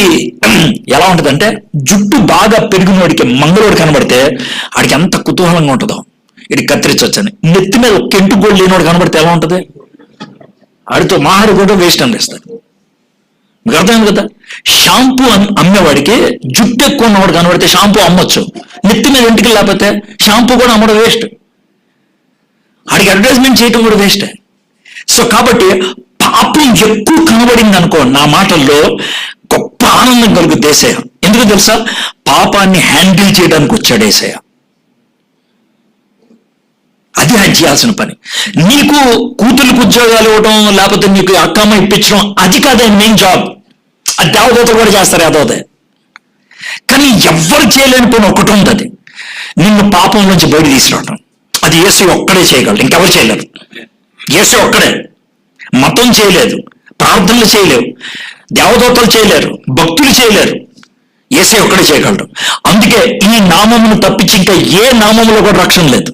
ఎలా ఉంటుందంటే, జుట్టు బాగా పెరిగినోడికి మంగళోడు కనబడితే ఆడికి ఎంత కుతూహలంగా ఉంటుందో, ఇది కత్తిరించవచ్చని. నెత్తి మీద కెంటు గోళ్ళు లేనివాడు కనబడితే ఎలా ఉంటుంది? ఆడితో మాహాడు కూడా వేస్ట్ అనిపిస్తుంది. మీకు అర్థమైంది కదా? షాంపూ అమ్మేవాడికి జుట్టు ఎక్కువ ఉన్నవాడు కనబడితే షాంపూ అమ్మొచ్చు, నెత్తి మీద ఇంటికి లేకపోతే షాంపూ కూడా అమ్మడం వేస్ట్. ఆడికి అడ్వర్టైజ్మెంట్ చేయటం కూడా వేస్టే. సో కాబట్టి పాపం ఎక్కువ కనబడింది అనుకో, నా మాటల్లో గొప్ప ఆనందం కలుగుతుంది యేసయ్య. ఎందుకు తెలుసా? పాపాన్ని హ్యాండిల్ చేయడానికి వచ్చాడు యేసయ్య. అది ఆయన చేయాల్సిన పని. నీకు కూతుర్లకు ఉద్యోగాలు ఇవ్వడం, లేకపోతే నీకు అక్కమ్మ ఇప్పించడం, అది కాదు ఆయన మెయిన్ జాబ్. అది దేవదూతలు కూడా చేస్తారు, అదోదే. కానీ ఎవ్వరు చేయలేని పని ఒకటి ఉంటుంది, నిన్ను పాపం నుంచి బయట తీసుకురావడం. అది యేసయ్య ఒక్కడే చేయగలడు, ఇంకెవరు చేయలేరు. యేసయ్య ఒక్కడే. మతం చేయలేదు, ప్రార్థనలు చేయలేవు, దేవదూతలు చేయలేరు, భక్తులు చేయలేరు, యేసయ్య ఒక్కడే చేయగలడు. అందుకే ఈ నామమును తప్పించి ఇంకా ఏ నామములో కూడా రక్షణ లేదు.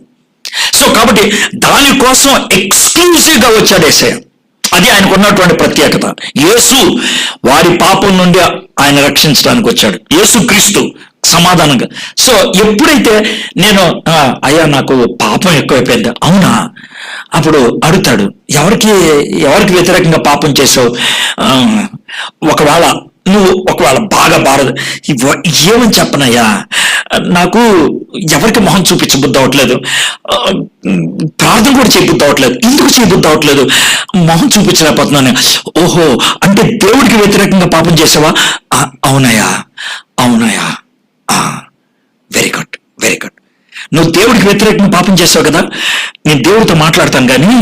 సో కాబట్టి దానికోసం ఎక్స్క్లూజివ్ గా వచ్చాడు యేసయ్య. అది ఆయనకు ఉన్నటువంటి ప్రత్యేకత. యేసు వారి పాపం నుండి ఆయన రక్షించడానికి వచ్చాడు, యేసు క్రీస్తు సమాధానంగా. సో ఎప్పుడైతే నేను అయ్యా నాకు పాపం ఎక్కువైపోయింది, అవునా, అప్పుడు అడుగుతాడు, ఎవరికి వ్యతిరేకంగా పాపం చేసావు? ఒకవేళ బాగా బారదు, ఏమని చెప్పనయ్యా, నాకు ఎవరికి మొహం చూపించబుద్ధి అవట్లేదు, ప్రార్థన కూడా చేయబుద్ధి అవట్లేదు. ఎందుకు చేయబుద్ధి అవట్లేదు? మొహం చూపించలేకపోతున్నాను. ఓహో, అంటే దేవుడికి వ్యతిరేకంగా పాపం చేసావా? అవునయ్యా. Very good, very good. నువ్వు దేవుడికి వ్యతిరేకంగా పాపం చేసావు కదా, నేను దేవుడితో మాట్లాడతాను కానీ,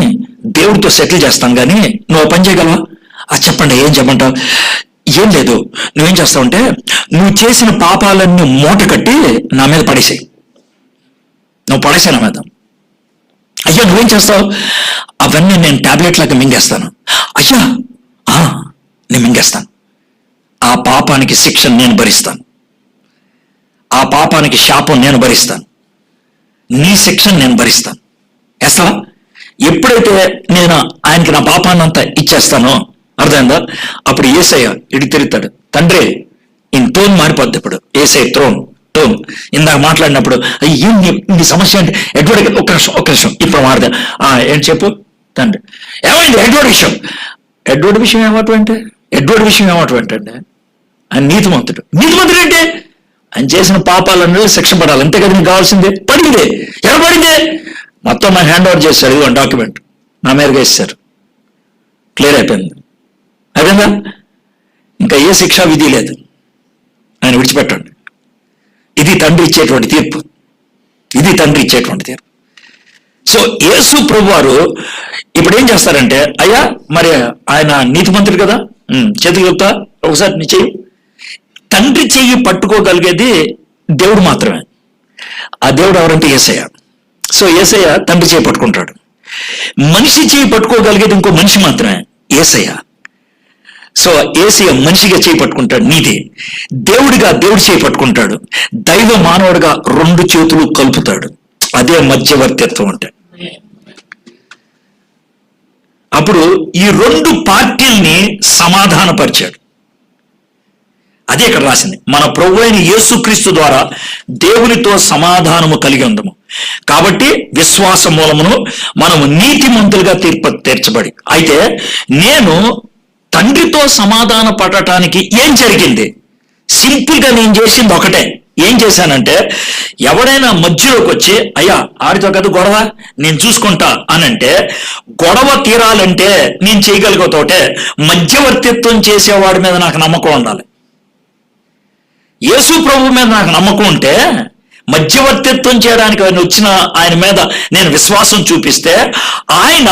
దేవుడితో సెటిల్ చేస్తాను కానీ, నువ్వు పని చేయగలవా? చెప్పండి, ఏం చెప్పంటావు? ఏం లేదు, నువ్వేం చేస్తావంటే నువ్వు చేసిన పాపాలన్నీ మూట కట్టి నా మీద పడేసాయి. నువ్వు పడేసా నా మీద. అయ్యా నువ్వేం చేస్తావు? అవన్నీ నేను టాబ్లెట్ లాగా మింగేస్తాను. అయ్యా నేను మింగేస్తాను. ఆ పాపానికి శిక్షను నేను భరిస్తాను, ఆ పాపానికి శాపం నేను భరిస్తాను, నీ శిక్షను నేను భరిస్తాను. వేస్తావా? ఎప్పుడైతే నేను ఆయనకి నా పాపాన్నంతా ఇచ్చేస్తానో, అర్థమైందా? అప్పుడు యేసయ్య ఇటు తిరుగుతాడు. తండ్రి ఈయన టోన్ మారిపోద్ది. ఇప్పుడు యేసయ్య టోన్ ఇందాక మాట్లాడినప్పుడు నీ సమస్య ఏంటి? ఎడ్వర్డ్ ఒక్క నిమిషం ఇప్పుడు మారదా? ఏంటి చెప్పు తండ్రి, ఏమైంది? ఎడ్వర్డ్ విషయం ఏమటువంటి అంటే ఆయన నీతిమంతుడు ఏంటి? ఆయన చేసిన పాపాలన్నీ శిక్ష పడాలి, అంతే కదా నీకు కావాల్సిందే. పడింది, ఎలా పడింది? మొత్తం నాకు హ్యాండ్ ఓవర్ చేశారు, ఇదిగో డాక్యుమెంట్ నా మీదగా ఇస్తారు, క్లియర్ అయిపోయింది. అయిపోయిందా? ఇంకా ఏ శిక్షా విధి లేదు, ఆయన విడిచిపెట్టండి. ఇది తండ్రి ఇచ్చేటువంటి తీర్పు. సో యేసు ప్రభు వారు ఇప్పుడు ఏం చేస్తారంటే, అయ్యా మరి ఆయన నీతిమంతుడు కదా, చేతులు చెప్తా ఒకసారి నీ చెయ్యి. తండ్రి చెయ్యి పట్టుకోగలిగేది దేవుడు మాత్రమే. ఆ దేవుడు ఎవరంటే యేసయ్య. సో యేసయ్య తండ్రి చేయి పట్టుకుంటాడు. మనిషి చేయి పట్టుకోగలిగేది ఇంకో మనిషి మాత్రమే, యేసయ్య. సో ఏసీ మనిషిగా చేపట్టుకుంటాడు నీతి, దేవుడిగా దేవుడు చేపట్టుకుంటాడు, దైవ మానవుడిగా రెండు చేతులు కలుపుతాడు. అదే మధ్యవర్తిత్వం అంటే. అప్పుడు ఈ రెండు పార్టీల్ని సమాధానపరిచాడు. అదే ఇక్కడ రాసింది, మన ప్రభు అయిన యేసుక్రీస్తు ద్వారా దేవునితో సమాధానము కలిగి ఉందము. కాబట్టి విశ్వాస మూలమును మనము నీతిమంతులుగా తీర్చబడి. అయితే నేను తండ్రితో సమాధాన పడటానికి ఏం జరిగింది? సింపుల్ గా నేను చేసింది ఒకటే. ఏం చేశానంటే, ఎవడైనా మధ్యలోకి వచ్చి అయ్యా ఆడితో కదా గొడవ, నేను చూసుకుంటా అనంటే, గొడవ తీరాలంటే నేను చేయగలిగేతోటే మధ్యవర్తిత్వం చేసేవాడి మీద నాకు నమ్మకం ఉండాలి. యేసు ప్రభు మీద నాకు నమ్మకం ఉంటే మధ్యవర్తిత్వం చేయడానికి ఆయన వచ్చిన ఆయన మీద నేను విశ్వాసం చూపిస్తే ఆయన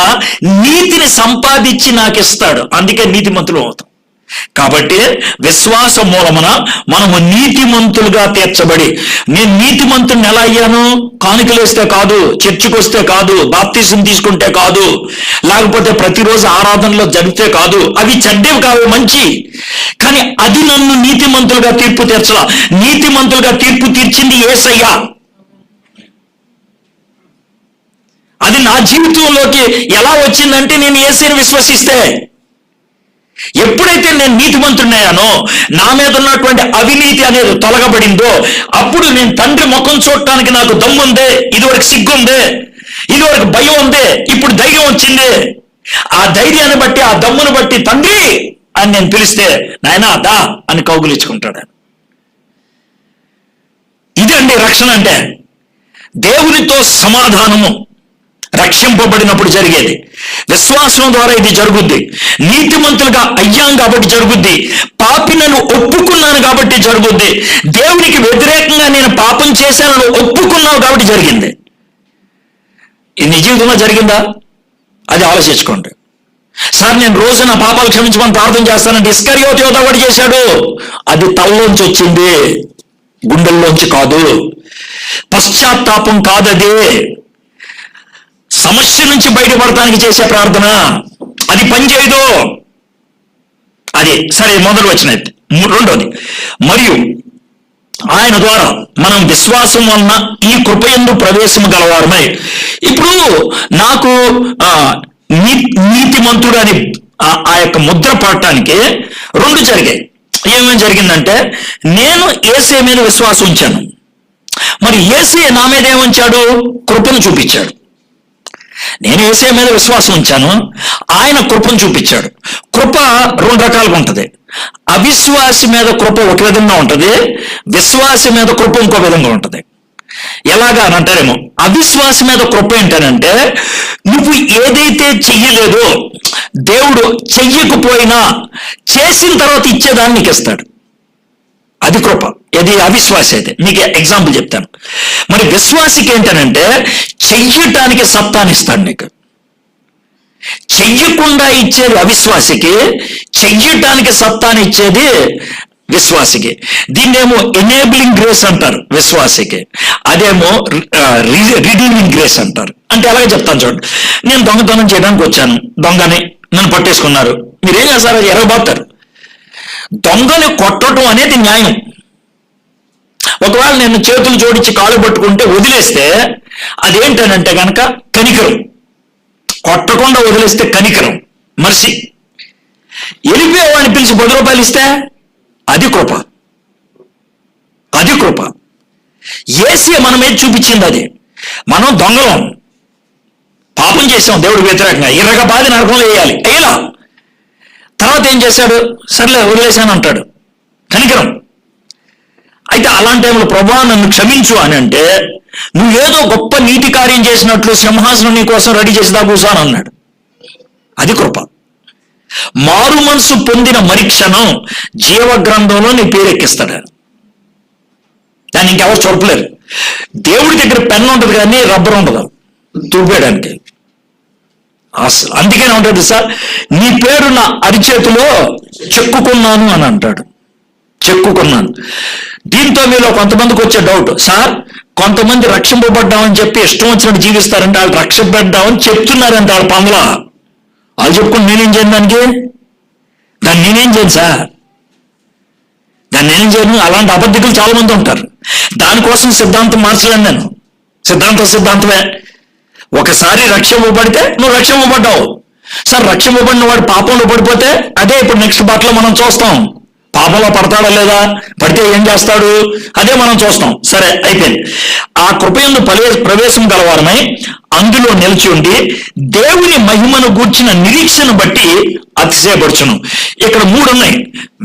నీతిని సంపాదించి నాకు ఇస్తాడు. అందుకే నీతిమంతులు అవుతాం. కాబట్టి విశ్వాస మూలమున మనము నీతిమంతులుగా తీర్చబడి. నేను నీతిమంతుని ఎలా అయ్యాను? కానుకలు వేస్తే కాదు, చర్చికి వస్తే కాదు, బాప్తిజం తీసుకుంటే కాదు, లేకపోతే ప్రతిరోజు ఆరాధనలో జరిగితే కాదు. అవి చెడ్డవి కావు, మంచి. కానీ అది నన్ను నీతిమంతులుగా తీర్పు తీర్చలా. నీతిమంతులుగా తీర్పు తీర్చింది యేసయ్య. అది నా జీవితంలోకి ఎలా వచ్చిందంటే నేను యేసయ్యను విశ్వసిస్తే. ఎప్పుడైతే నేను నీతిమంతుడయ్యానో, నా మీద ఉన్నటువంటి అవినీతి అనేది తొలగబడిందో, అప్పుడు నేను తండ్రి ముఖం చూడటానికి నాకు దమ్ముందే. ఇదివరకు సిగ్గుందే, ఇదివరకు భయం ఉందే, ఇప్పుడు ధైర్యం వచ్చింది. ఆ ధైర్యాన్ని బట్టి, ఆ దమ్మును బట్టి తండ్రి అని నేను పిలిస్తే నాయనా దా అని కౌగులించుకుంటాడు. ఇదండి రక్షణ అంటే. దేవునితో సమాధానము రక్షింపబడినప్పుడు జరిగేది. విశ్వాసం ద్వారా ఇది జరుగుద్ది. నీతిమంతులుగా అయ్యాం కాబట్టి జరుగుద్ది. పాపినను ఒప్పుకున్నాను కాబట్టి జరుగుద్ది. దేవునికి వ్యతిరేకంగా నేను పాపం చేశానని ఒప్పుకున్నావు కాబట్టి జరిగింది. ఇది నీ జీవితంలో జరిగిందా? అది ఆలోచించుకోండి. సార్ నేను రోజు నా పాపాలు క్షమించమని ప్రార్థన చేస్తానంటే ఇస్కరియోతు యోధ వాడు చేశాడు. అది తలలోంచి వచ్చింది, గుండెల్లోంచి కాదు. పశ్చాత్తాపం కాదది. సమస్య నుంచి బయటపడటానికి చేసే ప్రార్థన. అది పనిచేయదు. అది సరే. మొదలు వచ్చినది. రెండోది, మరియు ఆయన ద్వారా మనం విశ్వాసం వలన ఈ కృపయందు ప్రవేశము గలవారమై. ఇప్పుడు నాకు నీతిమంతుడు అని ఆ యొక్క ముద్ర పడటానికి రెండు జరిగాయి. ఏమేమి జరిగిందంటే, నేను యేసే మీద విశ్వాసం ఉంచాను. మరి యేసే నా మీద ఏముంచాడు? కృపను చూపించాడు. నేను యేసే మీద విశ్వాసం ఉంచాను, ఆయన కృపను చూపించాడు. కృప రెండు రకాలుగా ఉంటుంది. అవిశ్వాసి మీద కృప ఒక విధంగా ఉంటుంది, విశ్వాసి మీద కృప ఇంకో విధంగా ఉంటుంది. ఎలాగా అని అంటారేమో. అవిశ్వాసి మీద కృప ఏంటనంటే, నువ్వు ఏదైతే చెయ్యలేదో దేవుడు చెయ్యకపోయినా చేసిన తర్వాత ఇచ్చేదాన్ని నీకు ఇస్తాడు. అది కృప. ఇది అవిశ్వాసి అయితే. మీకు ఎగ్జాంపుల్ చెప్తాను. మరి విశ్వాసికి ఏంటనంటే చెయ్యటానికి సత్తానిస్తాడు నీకు. చెయ్యకుండా ఇచ్చేది అవిశ్వాసికి, చెయ్యటానికి సత్తాని ఇచ్చేది విశ్వాసికి. దీన్నేమో ఎనేబులింగ్ గ్రేస్ అంటారు విశ్వాసికి, అదేమో రిడీమింగ్ గ్రేస్ అంటారు. అంటే అలాగే చెప్తాను చూడండి. నేను దొంగతనం చేయడానికి వచ్చాను, దొంగని నన్ను పట్టేసుకున్నారు. మీరేం చేస్తారు? ఎరగబోతారు. దొంగని కొట్టడం అనేది న్యాయం. ఒకవేళ నేను చేతులు జోడించి కాళ్ళు పట్టుకుంటే వదిలేస్తే అదేంటనంటే కనుక కనికరం. కొట్టకుండా వదిలేస్తే కనికరం, మర్సి. వెళ్ళిపోయేవాడిని పిలిచి 10 రూపాయలు ఇస్తే అది కృప. అది కృప. యేసే మన మీద చూపించింది అది. మనం దొంగలం, పాపం చేసాం దేవుడికి వ్యతిరేకంగా, ఇరగబాది నరకంలో వేయాలి, అయ్యేలా. తర్వాత ఏం చేశాడు? సర్లే వదిలేశాను అంటాడు. కనికరం. అయితే అలాంటి టైంలో ప్రభువా నన్ను క్షమించు అని అంటే, నువ్వేదో గొప్ప నీతి కార్యం చేసినట్లు సింహాసనం నీ కోసం రెడీ చేసిదా కూర్చోని అన్నాడు. అది కృప. మారు మనసు పొందిన మరుక్షణం జీవ గ్రంథంలో నీ పేరెక్కిస్తాడు. దాన్ని ఇంకెవరు చూడలేరు. దేవుడి దగ్గర పెన్ ఉంటుంది కానీ రబ్బర్ ఉండదు చూపేయడానికి. అందుకనే ఉంటుంది సార్, నీ పేరు నా అరిచేతిలో చెక్కుకున్నాను అని అంటాడు. చెక్కుకున్నాను. దీంతో మీలో కొంతమందికి వచ్చే డౌట్, సార్ కొంతమంది రక్షింపబడ్డామని చెప్పి ఇష్టం వచ్చినట్టు జీవిస్తారంటే వాళ్ళు రక్షింపబడ్డామని చెప్తున్నారంటే వాళ్ళ పనుల వాళ్ళు చెప్పుకుని నేనేం చేయను దానికి దాన్ని నేనేం చేయను సార్, దాన్ని నేనేం చేయను. అలాంటి అబద్ధికులు చాలా మంది ఉంటారు. దానికోసం సిద్ధాంతం మార్చలేను నేను. సిద్ధాంతమే. ఒకసారి రక్షింపబడితే నువ్వు రక్షింపబడ్డావు సార్. రక్షింపబడిన వాడు పాపంలో పడిపోతే అదే ఇప్పుడు నెక్స్ట్ బాట్లో మనం చూస్తాం. పాపంలో పడతాడా లేదా, పడితే ఏం చేస్తాడు, అదే మనం చూస్తాం. సరే, అయిపోయింది. ఆ కృపయందు ప్రవేశం గలవారమై అందులో నిలిచి ఉండి దేవుని మహిమను గూర్చిన నిరీక్షణ బట్టి అతిశయపడుచును. ఇక్కడ 3 ఉన్నాయి.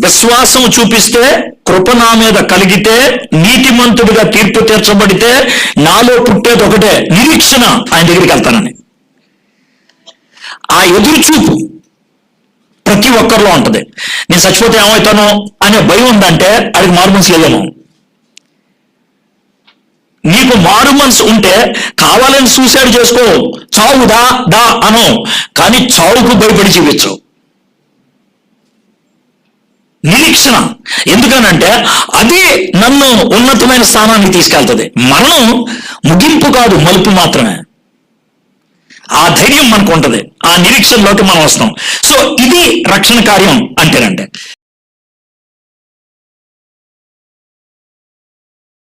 విశ్వాసం చూపిస్తే, కృప నా మీద కలిగితే, నీతిమంతుడిగా తీర్పు తీర్చబడితే, నాలో పుట్టేది ఒకటే, నిరీక్షణ, ఆయన దగ్గరికి వెళ్తానని. ఆ ఎదురు చూపు ప్రతి ఒక్కరిలో ఉంటది. నేను చచ్చిపోతే ఏమవుతాను అనే భయం ఉందంటే అడిగి మారు మనసు లేదేమో. నీకు మారు మనసు ఉంటే కావాలని సూసైడ్ చేసుకో, చావు దా అను, కానీ చావుకు భయపడి జీవించు. నిరీక్షణ. ఎందుకనంటే అది నన్ను ఉన్నతమైన స్థానానికి తీసుకెళ్తుంది. మరణం ముగింపు కాదు, మలుపు మాత్రమే. ఆ ధైర్యం మనకు ఉంటది, ఆ నిరీక్షణలోకి మనం వస్తాం. సో ఇది రక్షణ కార్యం అంటేనంటే.